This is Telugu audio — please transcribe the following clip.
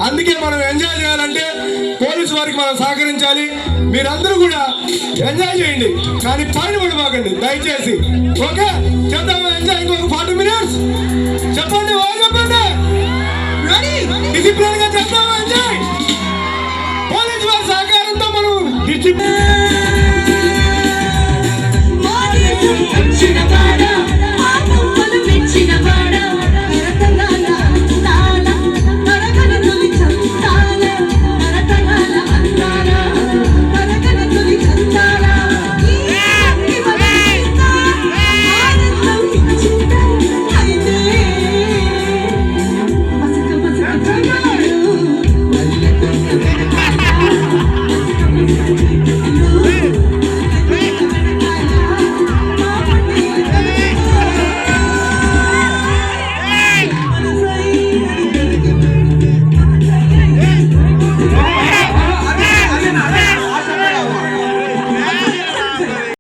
అందుకే మనం ఎంజాయ్ చేయాలంటే పోలీసు వారికి మనం సహకరించాలి. మీరందరూ కూడా ఎంజాయ్ చేయండి, కానీ పైన పడిపోకండి దయచేసి. ఓకే, చెప్తాము ఎంజాయ్. ఇంకొక 40 minutes చెప్పండి, చెప్పండి, డిసిప్లిన్ గా చెప్తాము ఎంజాయ్. పోలీసు వారి సహకారంతో మనం